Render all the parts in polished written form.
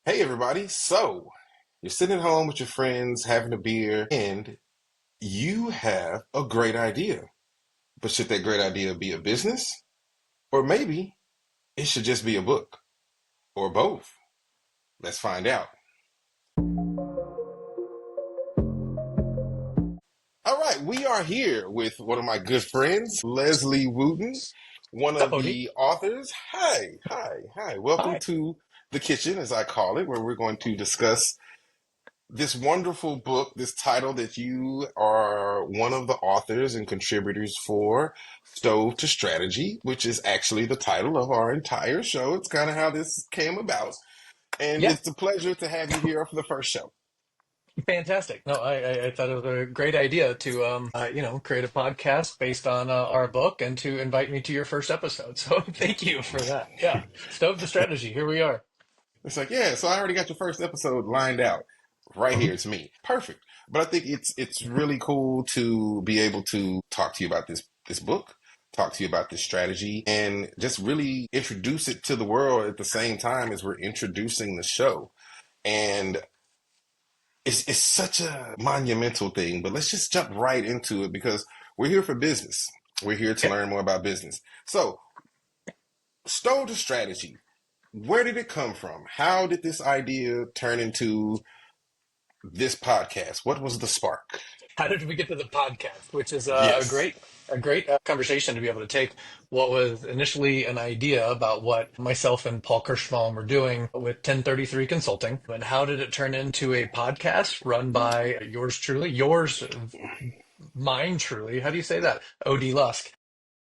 Hey everybody, so you're sitting at home with your friends having a beer and you have a great idea. But should that great idea be a business? Or maybe it should just be a book or both? Let's find out. All right, we are here with one of my good friends, Leslie Wootton, one What's up, of Odie? the authors. Hi. Welcome Hi. to the kitchen, as I call it, where we're going to discuss this wonderful book, this title that you are one of the authors and contributors for, Stove to Strategy, which is actually the title of our entire show. It's kind of how this came about. And Yeah, it's a pleasure to have you here for the first show. fantastic. No, I thought it was a great idea to create a podcast based on our book and to invite me to your first episode. So thank you for that. Yeah, Stove the Strategy. Here we are. It's like, yeah, so I already got your first episode lined out. Right Mhm. here, it's me. Perfect. But I think it's really cool to be able to talk to you about this book, talk to you about this strategy, and just really introduce it to the world at the same time as we're introducing the show. And it's such a monumental thing, but let's just jump right into it because we're here for business. We're here to Yeah. learn more about business. So, Stole the strategy. Where did it come from? How did this idea turn into this podcast? What was the spark? How did we get to the podcast? Which is Yes. a great conversation to be able to take what was initially an idea about what myself and Paul Kirschbaum were doing with 1033 Consulting, and how did it turn into a podcast run by yours truly, mine truly. How do you say that? O.D. Lusk.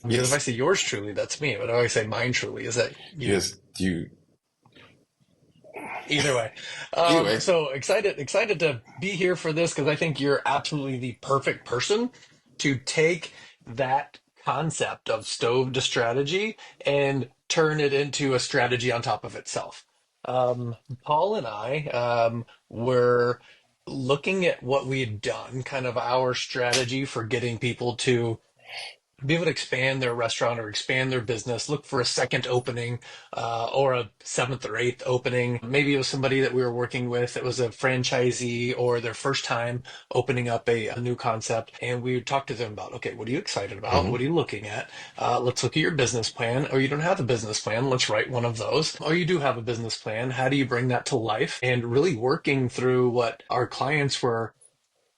Because if I Yes. say yours truly, that's me. But if I say mine truly, is that you? Yes. You. Either way. Anyway. So excited to be here for this because I think you're absolutely the perfect person to take that concept of stove to strategy and turn it into a strategy on top of itself. Paul and I were looking at what we had done, kind of our strategy for getting people to be able to expand their restaurant or expand their business, look for a second opening or a seventh or eighth opening. Maybe it was somebody that we were working with that was a franchisee or their first time opening up a new concept. And we would talk to them about, okay, what are you excited about? Hmm. What are you looking at? Let's look at your business plan. Or you don't have a business plan. Let's write one of those. Or you do have a business plan. How do you bring that to life? And really working through what our clients were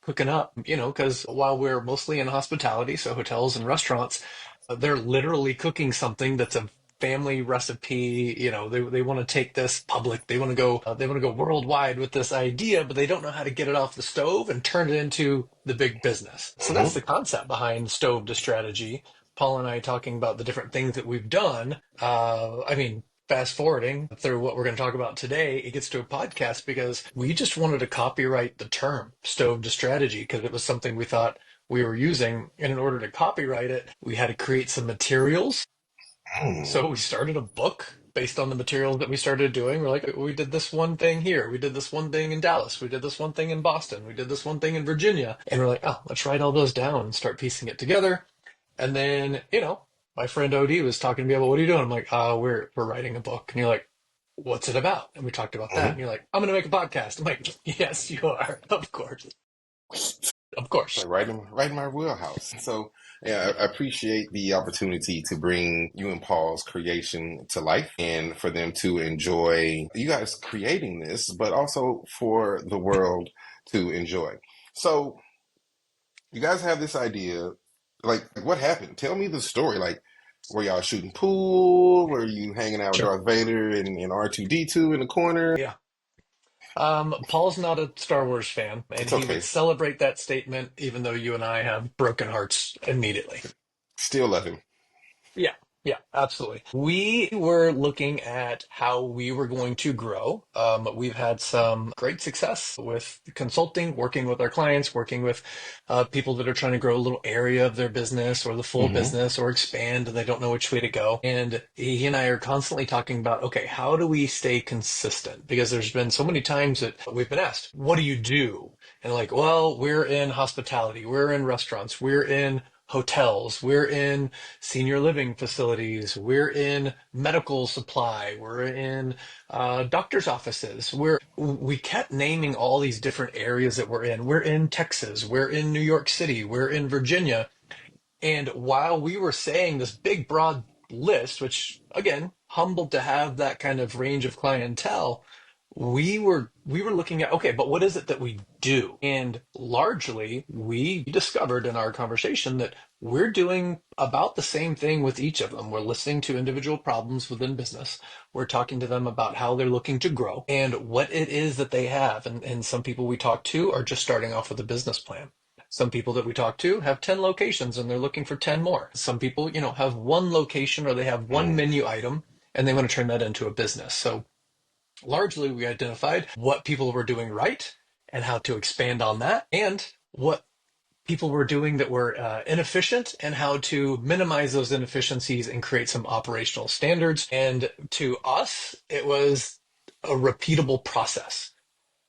cooking up, because while we're mostly in hospitality, so hotels and restaurants, they're literally cooking something that's a family recipe. They want to take this public. They want to go worldwide with this idea, but they don't know how to get it off the stove and turn it into the big business. So that's Hmm. the concept behind Stove to Strategy. Paul and I talking about the different things that we've done. Fast forwarding through what we're going to talk about today, it gets to a podcast because we just wanted to copyright the term stove to strategy because it was something we thought we were using. And in order to copyright it, we had to create some materials. Hmm. So we started a book based on the materials that we started doing. We're like, we did this one thing here. We did this one thing in Dallas. We did this one thing in Boston. We did this one thing in Virginia. And we're like, oh, let's write all those down and start piecing it together. And then, my friend OD was talking to me about what are you doing? I'm like, we're writing a book. And you're like, what's it about? And we talked about that. And Hmm. you're like, I'm gonna make a podcast. I'm like, yes, you are. Of course. Of It's like course. right in my wheelhouse. So yeah, I appreciate the opportunity to bring you and Paul's creation to life and for them to enjoy you guys creating this, but also for the world to enjoy. So you guys have this idea. Like what happened? Tell me the story. Like, were y'all shooting pool? Were you hanging out with Sure. Darth Vader and R2D2 in the corner? Yeah. Paul's not a Star Wars fan, and It's he would okay. celebrate that statement, even though you and I have broken hearts immediately. Still love him. Yeah, yeah, absolutely. We were looking at how we were going to grow. We've had some great success with consulting, working with our clients, working with people that are trying to grow a little area of their business or the full Hmm. business or expand and they don't know which way to go. And he and I are constantly talking about, okay, how do we stay consistent? Because there's been so many times that we've been asked, what do you do? And like, well, we're in hospitality, we're in restaurants, we're in hotels, we're in senior living facilities, we're in medical supply, we're in doctor's offices. We kept naming all these different areas that we're in. We're in Texas, we're in New York City, we're in Virginia. And while we were saying this big, broad list, which again, humbled to have that kind of range of clientele, we were looking at, okay, but what is it that we do? And largely, we discovered in our conversation that we're doing about the same thing with each of them. We're listening to individual problems within business. We're talking to them about how they're looking to grow and what it is that they have. And some people we talk to are just starting off with a business plan. Some people that we talk to have 10 locations and they're looking for 10 more. Some people, have one location or they have one Mm, menu item and they want to turn that into a business. So largely, we identified what people were doing right and how to expand on that, and what people were doing that were inefficient and how to minimize those inefficiencies and create some operational standards. And to us, it was a repeatable process.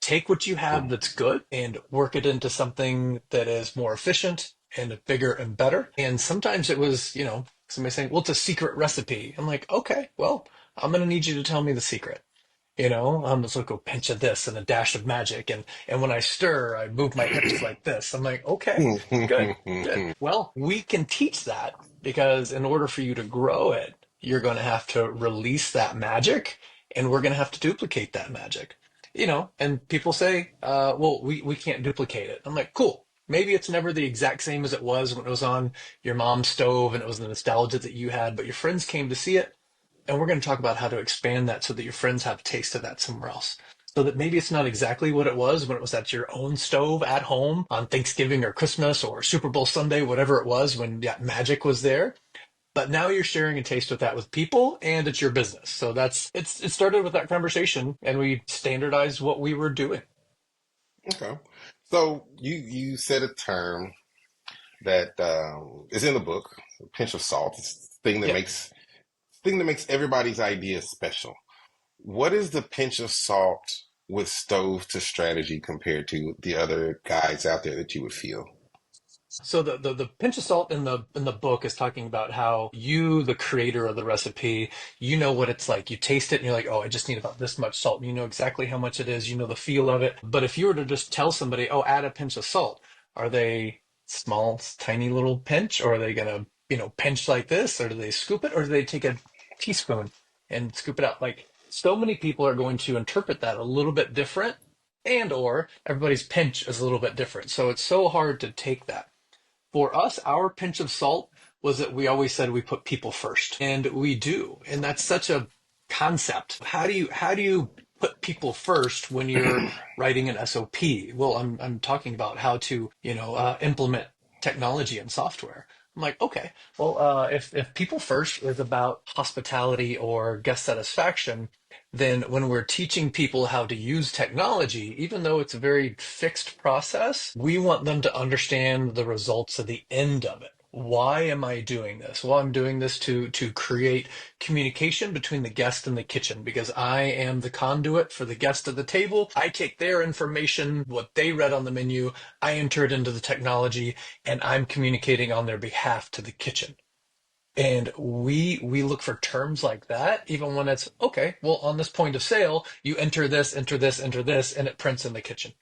Take what you have mm, that's good and work it into something that is more efficient and bigger and better. And sometimes it was, somebody saying, well, it's a secret recipe. I'm like, okay, well, I'm going to need you to tell me the secret. It's like a pinch of this and a dash of magic, and when I stir, I move my hips like this. I'm like, okay, good, good. mm. Well, we can teach that because in order for you to grow it, you're going to have to release that magic, and we're going to have to duplicate that magic. And people say, well, we can't duplicate it. I'm like, cool. Maybe it's never the exact same as it was when it was on your mom's stove and it was the nostalgia that you had, but your friends came to see it, and we're going to talk about how to expand that so that your friends have a taste of that somewhere else. So that maybe it's not exactly what it was when it was at your own stove at home on Thanksgiving or Christmas or Super Bowl Sunday, whatever it was when that magic was there. But now you're sharing a taste with that with people and it's your business. So it started with that conversation and we standardized what we were doing. Okay. So you said a term that is in the book, a pinch of salt. It's the Yep. thing that makes everybody's idea special. What is the pinch of salt with stove to strategy compared to the other guides out there that you would feel? So the pinch of salt in the book is talking about how you, the creator of the recipe, you know what it's like. You taste it and you're like, oh, I just need about this much salt. And you know exactly how much it is. You know the feel of it. But if you were to just tell somebody, oh, add a pinch of salt, are they small, tiny little pinch, or are they gonna, pinch like this, or do they scoop it, or do they take a teaspoon and scoop it out? Like so many people are going to interpret that a little bit different, and or everybody's pinch is a little bit different. So it's so hard to take that. For us, our pinch of salt was that we always said we put people first, and we do. And that's such a concept. How do you put people first when you're writing an SOP? Well, I'm talking about how to, implement technology and software. I'm like, okay, well, if people first is about hospitality or guest satisfaction, then when we're teaching people how to use technology, even though it's a very fixed process, we want them to understand the results of the end of it. Why am I doing this? Well, I'm doing this to create communication between the guest and the kitchen because I am the conduit for the guest at the table. I take their information, what they read on the menu, I enter it into the technology, and I'm communicating on their behalf to the kitchen. And we look for terms like that, even when it's okay, well, on this point of sale, you enter this, enter this, enter this, and it prints in the kitchen,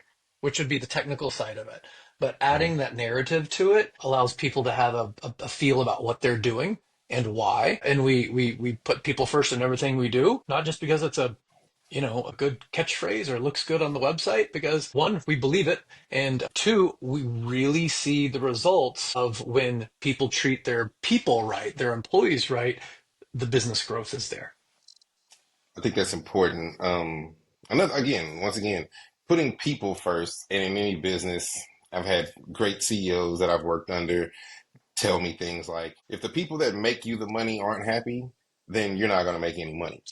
which would be the technical side of it. But Mm. adding that narrative to it allows people to have a feel about what they're doing and why. And we put people first in everything we do, not just because it's a good catchphrase or looks good on the website because one, we believe it, and two, we really see the results of when people treat their people right, their employees right, the business growth is there. I think that's important. Once again, putting people first, and in any business, I've had great CEOs that I've worked under tell me things like, if the people that make you the money aren't happy, then you're not going to make any money.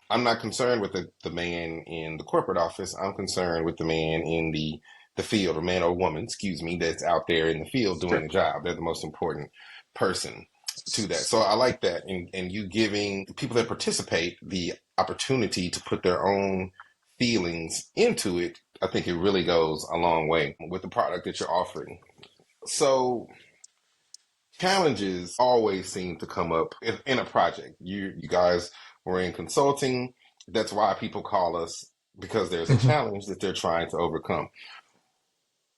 I'm not concerned with the man in the corporate office. I'm concerned with the man in the field, or man or woman, excuse me, that's out there in the field doing Sure. the job. They're the most important person to that. So I like that. And you giving people that participate the opportunity to put their own feelings into it, I think it really goes a long way with the product that you're offering. So challenges always seem to come up in a project. You guys were in consulting. That's why people call us, because there's a Mhm. challenge that they're trying to overcome.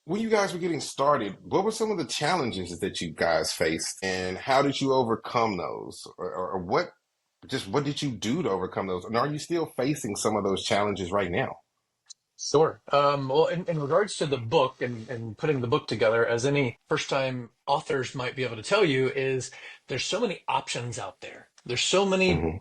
When you guys were getting started, what were some of the challenges that you guys faced, and how did you overcome those, or what did you do to overcome those? And are you still facing some of those challenges right now? Sure. Well, in regards to the book and putting the book together, as any first-time authors might be able to tell you, is there's so many options out there. There's so many Hmm.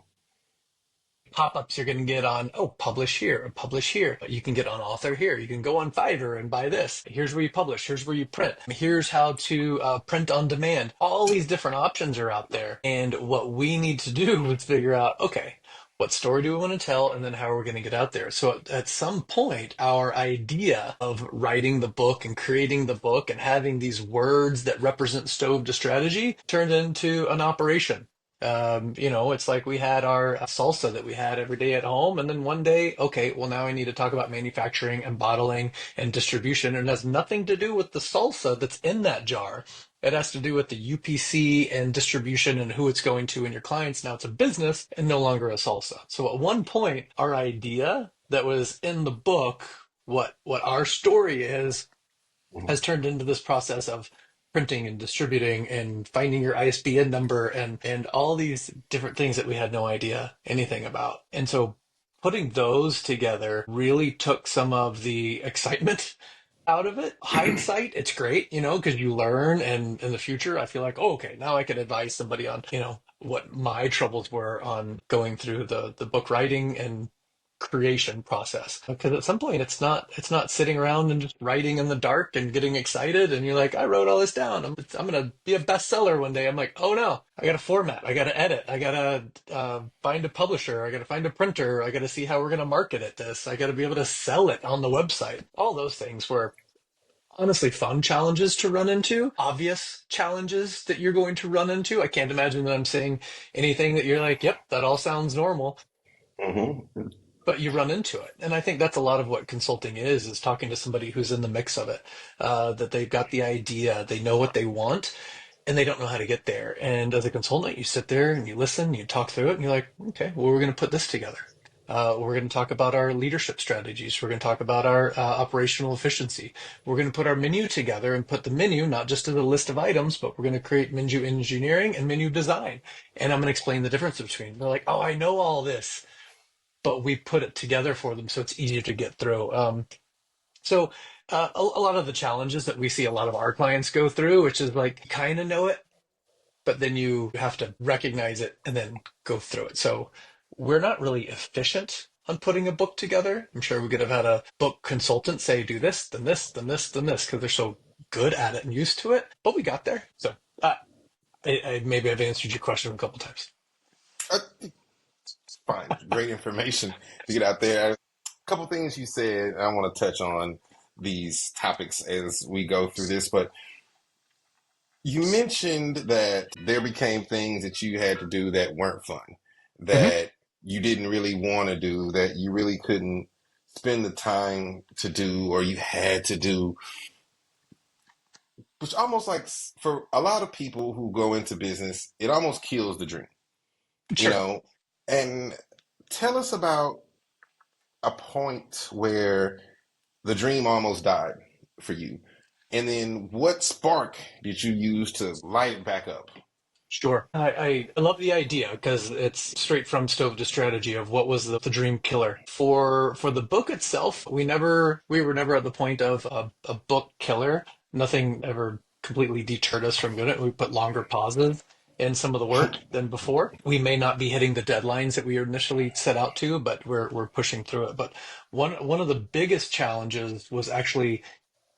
pop-ups you're going to get on, oh, publish here or publish here. You can get on author here. You can go on Fiverr and buy this. Here's where you publish. Here's where you print. Here's how to print on demand. All these different options are out there. And what we need to do is figure out, okay, what story do we want to tell? And then how are we going to get out there? So at some point, our idea of writing the book and creating the book and having these words that represent stove to strategy turned into an operation. It's like we had our salsa that we had every day at home, and then one day, okay, well, now I need to talk about manufacturing and bottling and distribution, and it has nothing to do with the salsa that's in that jar. It has to do with the UPC and distribution and who it's going to and your clients. Now it's a business and no longer a salsa. So at one point, our idea that was in the book, what our story is, has turned into this process of printing and distributing and finding your ISBN number and all these different things that we had no idea anything about. And so putting those together really took some of the excitement out of it. Hindsight, it's great, because you learn, and in the future I feel like, oh, okay, now I could advise somebody on, what my troubles were on going through the book writing and creation process, because at some point it's not sitting around and just writing in the dark and getting excited and you're like, I wrote all this down, I'm gonna be a bestseller one day. I'm like, oh no, I gotta format, I gotta edit, I gotta find a publisher, I gotta find a printer, I gotta see how we're gonna market it, this, I gotta be able to sell it on the website. All those things were honestly fun challenges to run into, obvious challenges that you're going to run into. I can't imagine that I'm saying anything that you're like, yep, that all sounds normal, Hmm. but you run into it. And I think that's a lot of what consulting is talking to somebody who's in the mix of it, that they've got the idea, they know what they want, and they don't know how to get there. And as a consultant, you sit there and you listen, you talk through it, and you're like, okay, well, we're going to put this together. We're going to talk about our leadership strategies. We're going to talk about our operational efficiency. We're going to put our menu together and put the menu not just as a list of items, but we're going to create menu engineering and menu design. And I'm going to explain the difference between. They're like, oh, I know all this, but we put it together for them so it's easier to get through. So a lot of the challenges that we see a lot of our clients go through, which is like, kind of know it, but then you have to recognize it and then go through it. So we're not really efficient on putting a book together. I'm sure we could have had a book consultant say, do this, then this, then this, then this, because they're so good at it and used to it. But we got there. So maybe I've answered your question a couple times. Fine, great information to get out there. A couple things you said, I want to touch on these topics as we go through this, but you mentioned that there became things that you had to do that weren't fun, Mhm. that you didn't really want to do, that you really couldn't spend the time to do, or you had to do, which almost like, for a lot of people who go into business, it almost kills the dream, you Sure. know? And tell us about a point where the dream almost died for you. And then what spark did you use to light it back up? Sure. I love the idea because it's straight from Stove to Strategy of what was the dream killer. For the book itself, we were never at the point of a book killer. Nothing ever completely deterred us from doing it. We put longer pauses in some of the work than before. We may not be hitting the deadlines that we initially set out to, but we're pushing through it. But one of the biggest challenges was actually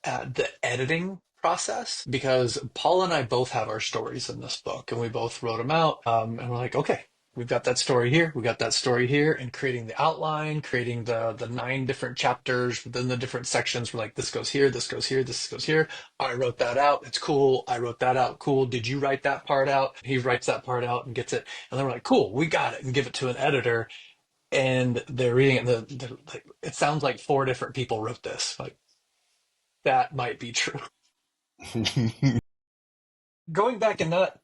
the editing process, because Paul and I both have our stories in this book and we both wrote them out. And we're like, okay, we've got that story here, we got that story here, and creating the outline, creating the 9 different chapters within the different sections. We're like, this goes here, this goes here, this goes here. I wrote that out. It's cool. I wrote that out. Cool. Did you write that part out? He writes that part out and gets it. And then we're like, cool, we got it, and give it to an editor. And they're reading it. And they're like, it sounds like 4 different people wrote this. Like, that might be true. going back and not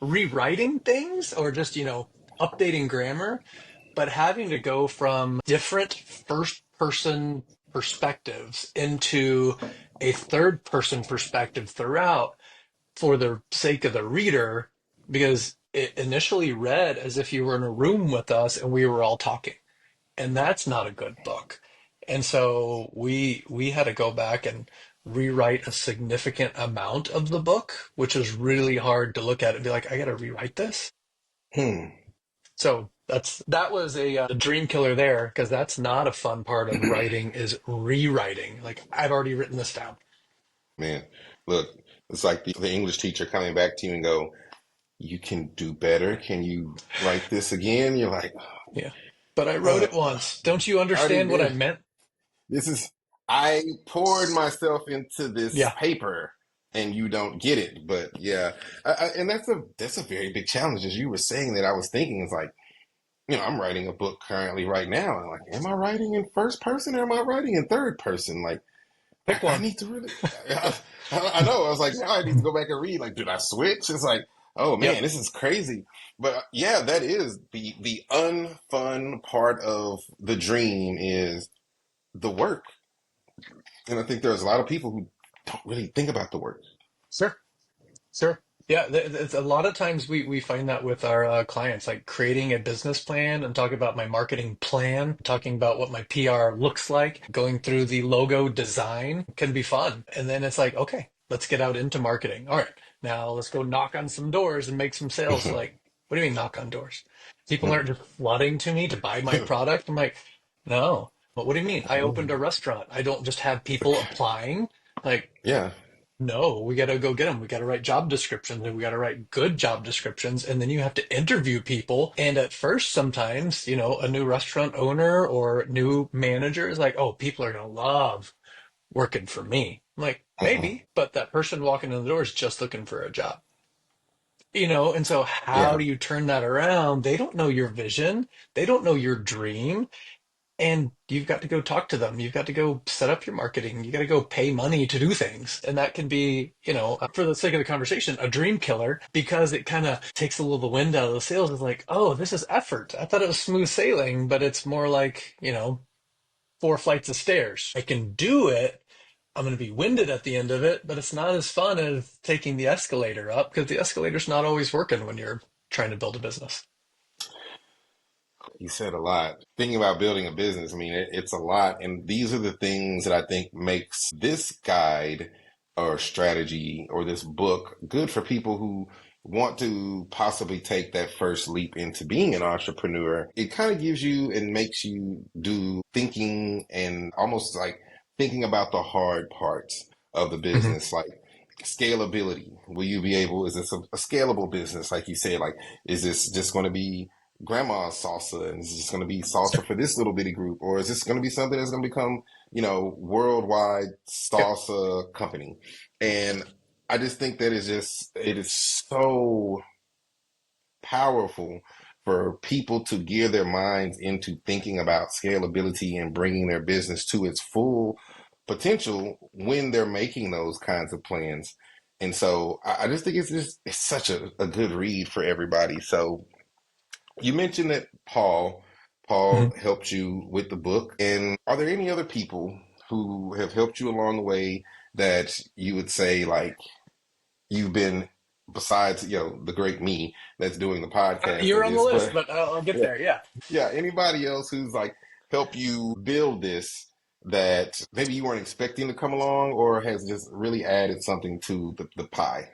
rewriting things or just, updating grammar, but having to go from different first person perspectives into a third person perspective throughout for the sake of the reader, because it initially read as if you were in a room with us and we were all talking. And that's not a good book. And so we had to go back and rewrite a significant amount of the book, which was really hard to look at and be like, I got to rewrite this. Hmm. So that was a dream killer there, because that's not a fun part of writing, is rewriting. Like, I've already written this down. Man, look, it's like the English teacher coming back to you and go, "You can do better. Can you write this again?" You're like, Yeah. But I wrote uh, it once. Don't you I already understand what I did. meant? This is, I poured myself into this Yeah. paper and you don't get it. But yeah, and that's a very big challenge. As you were saying that, I was thinking, it's like, I'm writing a book currently right now. And like, am I writing in first person or am I writing in third person? Like, Pick I one. need to really, I know. I was like, now I need to go back and read. Like, did I switch? It's like, oh Yep. man, this is crazy. But yeah, that is the unfun part of the dream is the work. And I think there's a lot of people who don't really think about the work. Sure. Sure. Yeah, a lot of times we find that with our clients, like creating a business plan and talking about my marketing plan, talking about what my PR looks like, going through the logo design can be fun. And then it's like, okay, let's get out into marketing. All right, now let's go knock on some doors and make some sales. Like, what do you mean knock on doors? People aren't just flooding to me to buy my product. I'm like, no. But what do you mean? I opened a restaurant. I don't just have people applying. Like, Yeah. no, we got to go get them. We got to write job descriptions, and we got to write good job descriptions. And then you have to interview people. And at first, sometimes, a new restaurant owner or new manager is like, oh, people are going to love working for me. I'm like, Uh-uh. maybe, but that person walking in the door is just looking for a job. And so how Yeah. do you turn that around? They don't know your vision. They don't know your dream. And you've got to go talk to them. You've got to go set up your marketing. You got to go pay money to do things. And that can be, for the sake of the conversation, a dream killer, because it kind of takes a little the wind out of the sails. It's like, oh, this is effort. I thought it was smooth sailing, but it's more like, 4 flights of stairs. I can do it. I'm going to be winded at the end of it, but it's not as fun as taking the escalator up, because the escalator's not always working when you're trying to build a business. You said a lot. Thinking about building a business, I mean, it's a lot. And these are the things that I think makes this guide or strategy or this book good for people who want to possibly take that first leap into being an entrepreneur. It kind of gives you and makes you do thinking and almost like thinking about the hard parts of the Mhm. business, like scalability. Will you be able, is this a scalable business? Like you said, like, is this just going to be grandma's salsa and it's just going to be salsa for this little bitty group, or is this going to be something that's going to become worldwide Yep. salsa company? And I just think that it is so powerful for people to gear their minds into thinking about scalability and bringing their business to its full potential when they're making those kinds of plans. And so I just think it's such a good read for everybody. So you mentioned that Paul Mhm. helped you with the book. And are there any other people who have helped you along the way that you would say like you've been besides, the great me that's doing the podcast You're and on the this, list, but but I'll get yeah, there. Yeah. yeah, anybody else who's like helped you build this that maybe you weren't expecting to come along or has just really added something to the pie?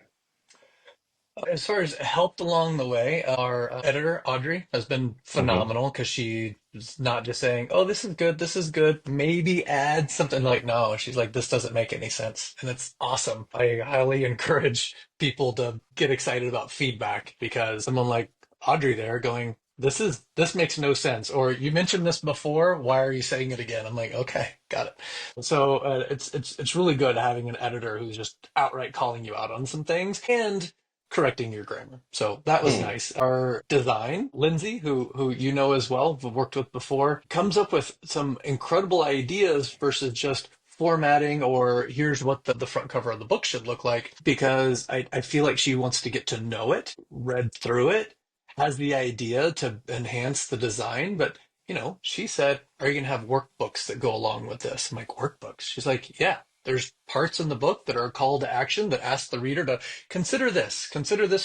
As far as helped along the way, our editor, Audrey, has been Hmm. phenomenal, because she's not just saying, oh, this is good, maybe add something. Like, no, she's like, this doesn't make any sense. And it's awesome. I highly encourage people to get excited about feedback, because someone like Audrey there going, this makes no sense. Or you mentioned this before, why are you saying it again? I'm like, okay, got it. So it's really good having an editor who's just outright calling you out on some things and correcting your grammar. So that was Hmm. nice. Our design, Lindsay, who you know as well, we've worked with before, comes up with some incredible ideas versus just formatting or here's what the front cover of the book should look like, because I feel like she wants to get to know it, read through it, has the idea to enhance the design. But, she said, are you going to have workbooks that go along with this? I'm like, workbooks? She's like, yeah. There's parts in the book that are a call to action that ask the reader to consider this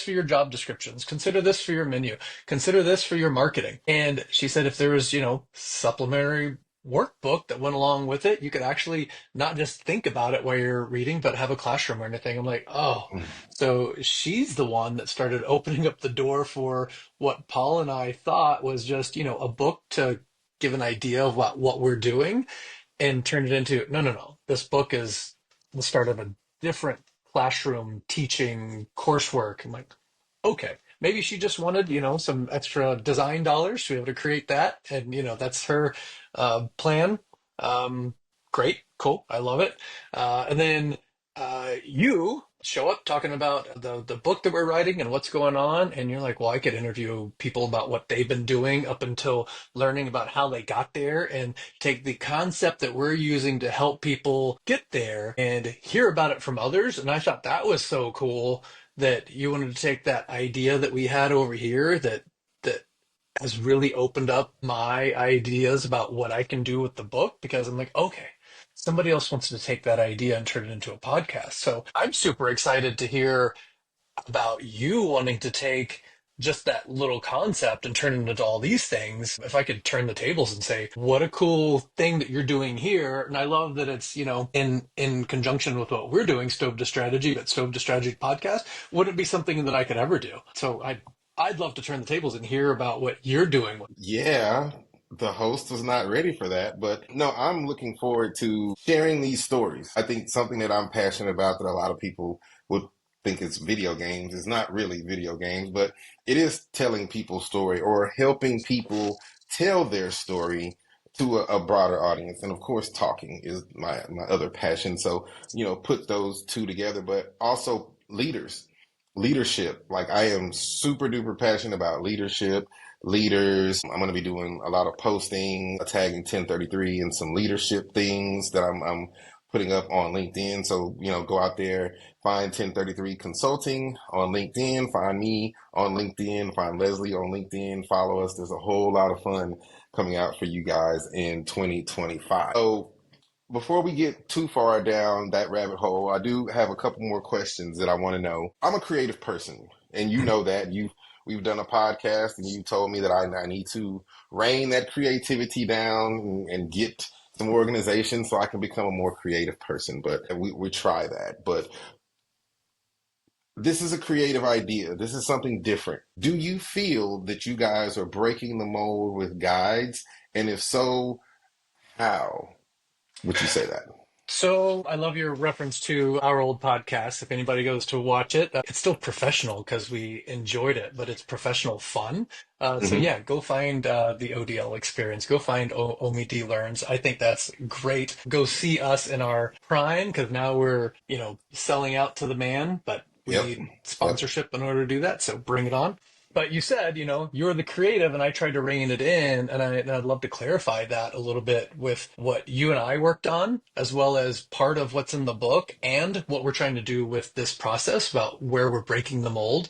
for your job descriptions, consider this for your menu, consider this for your marketing. And she said if there was, supplementary workbook that went along with it, you could actually not just think about it while you're reading, but have a classroom or anything. I'm like, oh, so she's the one that started opening up the door for what Paul and I thought was just, a book to give an idea of what we're doing and turn it into no, no, no. This book is the start of a different classroom teaching coursework. I'm like, okay, maybe she just wanted, some extra design dollars to be able to create that, and that's her plan. Um, Great, cool, I love it. And then you show up talking about the book that we're writing and what's going on, and you're like, well, I could interview people about what they've been doing up until learning about how they got there, and take the concept that we're using to help people get there and hear about it from others. And I thought that was so cool that you wanted to take that idea that we had over here that has really opened up my ideas about what I can do with the book, because I'm like, okay, somebody else wants to take that idea and turn it into a podcast. So I'm super excited to hear about you wanting to take just that little concept and turn it into all these things. If I could turn the tables and say, what a cool thing that you're doing here. And I love that it's, in conjunction with what we're doing, Stove to Strategy, but Stove to Strategy podcast wouldn't be something that I could ever do. So I'd love to turn the tables and hear about what you're doing. Yeah, the host was not ready for that, but no, I'm looking forward to sharing these stories. I think something that I'm passionate about that a lot of people would think is video games is not really video games, but it is telling people's story or helping people tell their story to a broader audience. And of course, talking is my other passion. So, put those two together, but also leadership. Like I am super duper passionate about leadership, leaders. I'm going to be doing a lot of posting, tagging 1033 and some leadership things that I'm putting up on LinkedIn. So, go out there, find 1033 Consulting on LinkedIn, find me on LinkedIn, find Leslie on LinkedIn, follow us. There's a whole lot of fun coming out for you guys in 2025. So before we get too far down that rabbit hole, I do have a couple more questions that I want to know. I'm a creative person, and you know that. We've done a podcast, and you told me that I need to rein that creativity down and get some organization so I can become a more creative person. But we try that. But this is a creative idea. This is something different. Do you feel that you guys are breaking the mold with guides? And if so, how would you say that? So I love your reference to our old podcast. If anybody goes to watch it, it's still professional because we enjoyed it, but it's professional fun. So Hmm. yeah, go find the ODL experience. Go find OMD Learns. I think that's great. Go see us in our prime because now we're, selling out to the man, but we Yep. need Yep. sponsorship in order to do that. So bring it on. But you said, you're the creative, and I tried to rein it in, and I'd love to clarify that a little bit with what you and I worked on, as well as part of what's in the book and what we're trying to do with this process about where we're breaking the mold.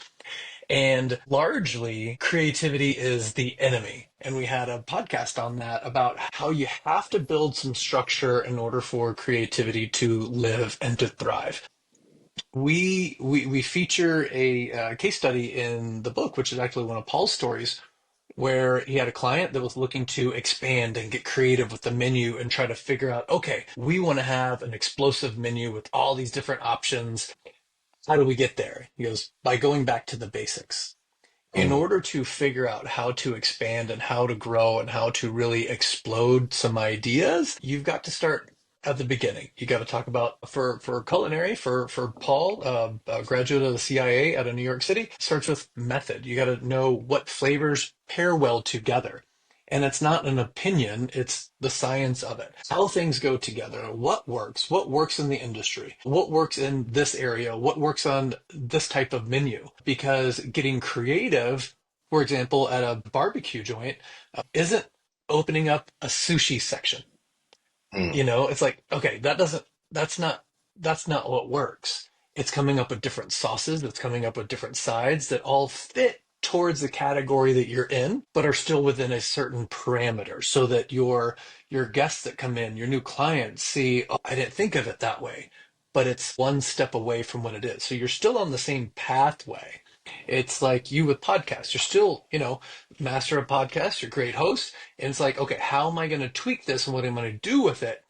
And largely, creativity is the enemy. And we had a podcast on that about how you have to build some structure in order for creativity to live and to thrive. We feature a case study in the book, which is actually one of Paul's stories, where he had a client that was looking to expand and get creative with the menu and try to figure out, okay, we want to have an explosive menu with all these different options. How do we get there? He goes, by going back to the basics. In Mm. order to figure out how to expand and how to grow and how to really explode some ideas, you've got to start at the beginning. You got to talk about for culinary for Paul, a graduate of the CIA out of New York City, starts with method. You got to know what flavors pair well together. And it's not an opinion, it's the science of it. How things go together, what works in the industry, what works in this area, what works on this type of menu. Because getting creative, for example, at a barbecue joint, isn't opening up a sushi section. Mm. It's like, okay, that's not, that's not what works. It's coming up with different sauces, it's coming up with different sides that all fit towards the category that you're in, but are still within a certain parameter so that your guests that come in, your new clients see, oh, I didn't think of it that way, but it's one step away from what it is. So you're still on the same pathway. It's like you with podcasts. You're still, master of podcasts, you're a great host. And it's like, okay, how am I going to tweak this and what am I going to do with it?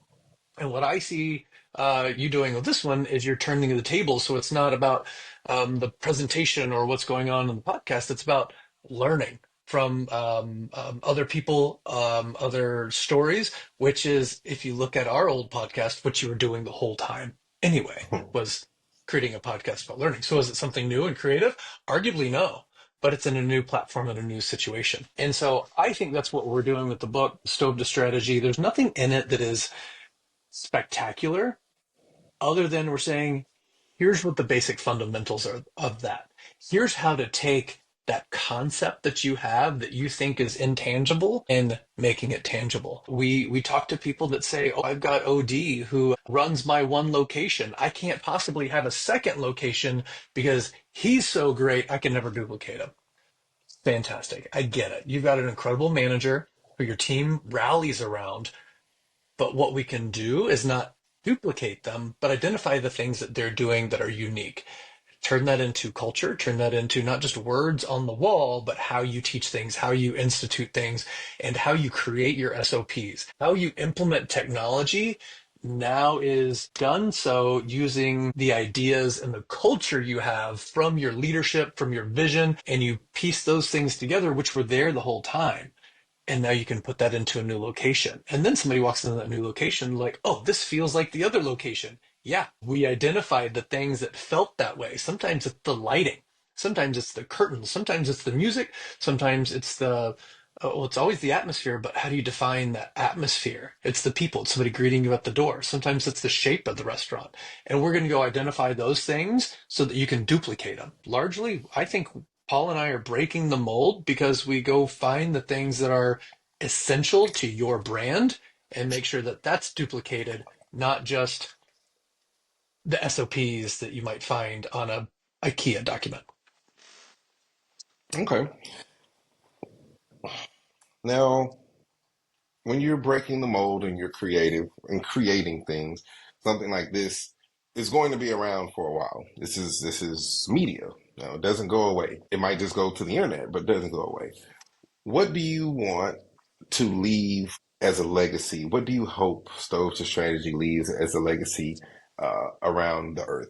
And what I see you doing with this one is you're turning the table. So it's not about the presentation or what's going on in the podcast. It's about learning from other people, other stories, which is, if you look at our old podcast, what you were doing the whole time anyway, was creating a podcast about learning. So is it something new and creative? Arguably, no. But it's in a new platform and a new situation. And so I think that's what we're doing with the book, Stove to Strategy. There's nothing in it that is spectacular other than we're saying, here's what the basic fundamentals are of that. Here's how to take that concept that you have that you think is intangible and making it tangible. We talk to people that say, "Oh, I've got OD who runs my one location. I can't possibly have a second location because he's so great, I can never duplicate him." Fantastic. I get it. You've got an incredible manager who your team rallies around, but what we can do is not duplicate them, but identify the things that they're doing that are unique. Turn that into culture, turn that into not just words on the wall, but how you teach things, how you institute things, and how you create your SOPs. How you implement technology now is done so using the ideas and the culture you have from your leadership, from your vision, and you piece those things together, which were there the whole time. And now you can put that into a new location. And then somebody walks into that new location like, oh, this feels like the other location. Yeah, we identified the things that felt that way. Sometimes it's the lighting. Sometimes it's the curtains. Sometimes it's the music. Sometimes it's well, it's always the atmosphere, but how do you define that atmosphere? It's the people. It's somebody greeting you at the door. Sometimes it's the shape of the restaurant. And we're going to go identify those things so that you can duplicate them. Largely, I think Paul and I are breaking the mold because we go find the things that are essential to your brand and make sure that that's duplicated, not just the SOPs that you might find on a IKEA document. Okay. Now, when you're breaking the mold and you're creative and creating things, something like this is going to be around for a while. This is media. It doesn't go away. It might just go to the internet, but it doesn't go away. What do you want to leave as a legacy? What do you hope Stove to Strategy leaves as a legacy around the earth?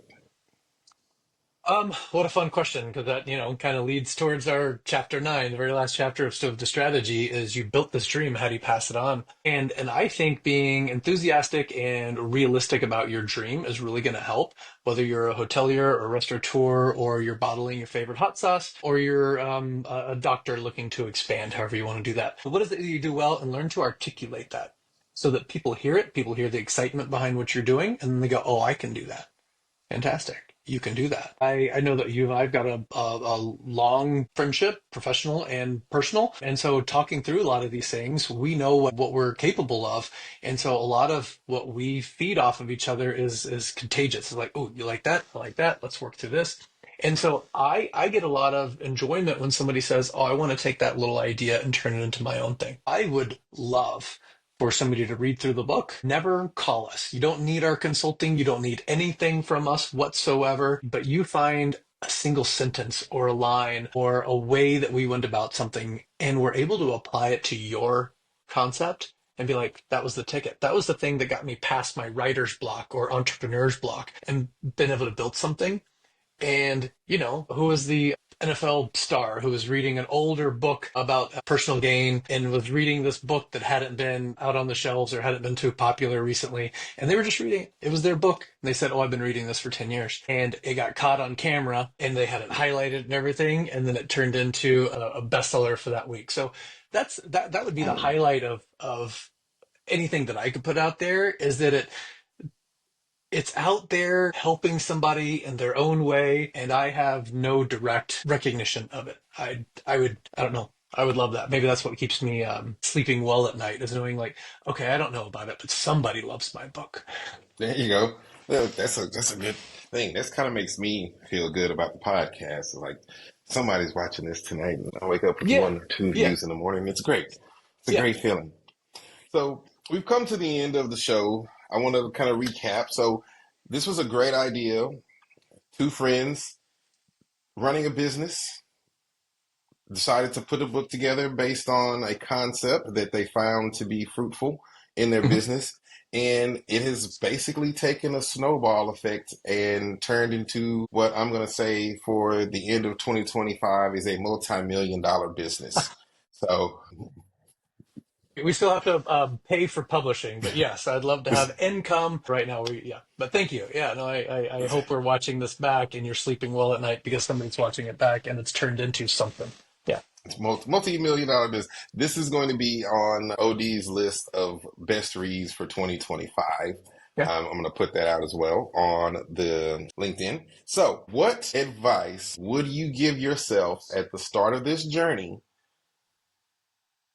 What a fun question, because that, kind of leads towards our chapter 9. The very last chapter of Stove to Strategy is you built this dream, how do you pass it on? And I think being enthusiastic and realistic about your dream is really going to help, whether you're a hotelier or a restaurateur, or you're bottling your favorite hot sauce, or you're a doctor looking to expand, however you want to do that. What is it that you do well, and learn to articulate that so that people hear it, people hear the excitement behind what you're doing, and then they go, oh, I can do that. Fantastic. You can do that. I know that you and I've got a long friendship, professional and personal. And so talking through a lot of these things, we know what we're capable of. And so a lot of what we feed off of each other is contagious. It's like, oh, you like that? I like that. Let's work through this. And so I get a lot of enjoyment when somebody says, oh, I want to take that little idea and turn it into my own thing. I would love for somebody to read through the book. Never call us. You don't need our consulting. You don't need anything from us whatsoever, but you find a single sentence or a line or a way that we went about something and we're able to apply it to your concept and be like, that was the ticket. That was the thing that got me past my writer's block or entrepreneur's block and been able to build something. And, who was the NFL star who was reading an older book about personal gain and was reading this book that hadn't been out on the shelves or hadn't been too popular recently. And they were just reading it. It was their book. And they said, oh, I've been reading this for 10 years. And it got caught on camera and they had it highlighted and everything. And then it turned into a bestseller for that week. So that would be the highlight of anything that I could put out there, is that it's out there helping somebody in their own way, and I have no direct recognition of it. I don't know. I would love that. Maybe that's what keeps me sleeping well at night is knowing like, okay, I don't know about it, but somebody loves my book. There you go. Well, that's a good thing. That's kind of makes me feel good about the podcast. Like somebody's watching this tonight, and I wake up with Yeah. one or two Yeah. views in the morning. It's great. It's a Yeah. great feeling. So we've come to the end of the show. I want to kind of recap. So this was a great idea. Two friends running a business decided to put a book together based on a concept that they found to be fruitful in their Mhm. business. And it has basically taken a snowball effect and turned into what I'm going to say for the end of 2025 is a multi-million dollar business. So We still have to pay for publishing, but yes, I'd love to have income right now. Yeah, but thank you. Yeah, no, I hope we're watching this back and you're sleeping well at night because somebody's watching it back and it's turned into something. Yeah. it's multi-million dollar business. This is going to be on OD's list of best reads for 2025. Yeah. I'm going to put that out as well on the LinkedIn. So, what advice would you give yourself at the start of this journey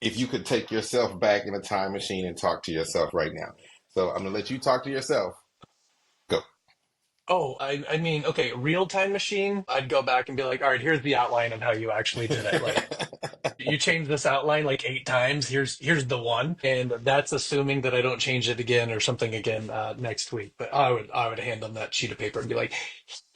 if you could take yourself back in a time machine and talk to yourself right now? So, I'm going to let you talk to yourself. Go. Oh, I mean, okay, real time machine. I'd go back and be like, all right, here's the outline of how you actually did it. Like, you changed this outline like 8 times. Here's the one, and that's assuming that I don't change it again or something again next week. But I would hand them that sheet of paper and be like,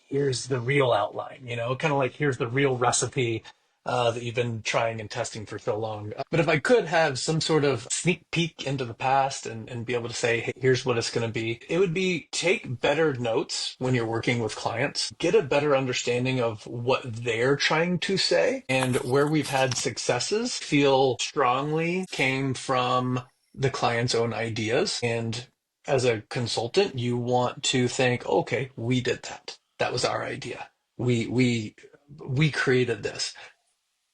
here's the real outline. Kind of like here's the real recipe that you've been trying and testing for so long. But if I could have some sort of sneak peek into the past and be able to say, hey, here's what it's going to be, it would be take better notes when you're working with clients, get a better understanding of what they're trying to say, and where we've had successes feel strongly came from the client's own ideas. And as a consultant, you want to think, okay, we did that. That was our idea. We created this.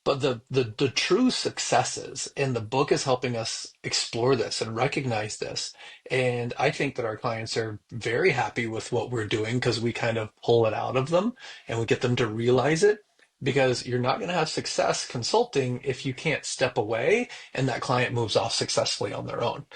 But the true successes, and the book is helping us explore this and recognize this. And I think that our clients are very happy with what we're doing because we kind of pull it out of them and we get them to realize it. Because you're not going to have success consulting if you can't step away and that client moves off successfully on their own.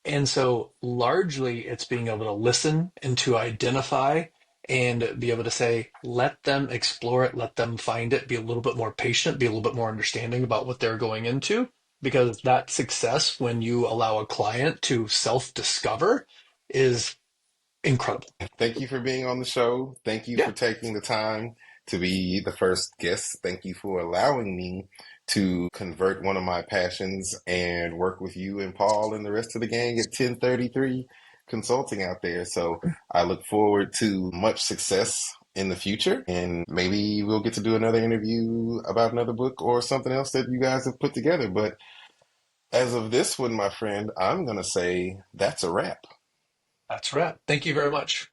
And so largely it's being able to listen and to identify and be able to say, let them explore it, let them find it, be a little bit more patient, be a little bit more understanding about what they're going into. Because that success, when you allow a client to self-discover, is incredible. Thank you for being on the show. Thank you Yeah, for taking the time to be the first guest. Thank you for allowing me to convert one of my passions and work with you and Paul and the rest of the gang at 1033 Consulting out there. So I look forward to much success in the future, and maybe we'll get to do another interview about another book or something else that you guys have put together. But as of this one, my friend, I'm going to say that's a wrap. that's right. Thank you very much.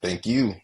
Thank you.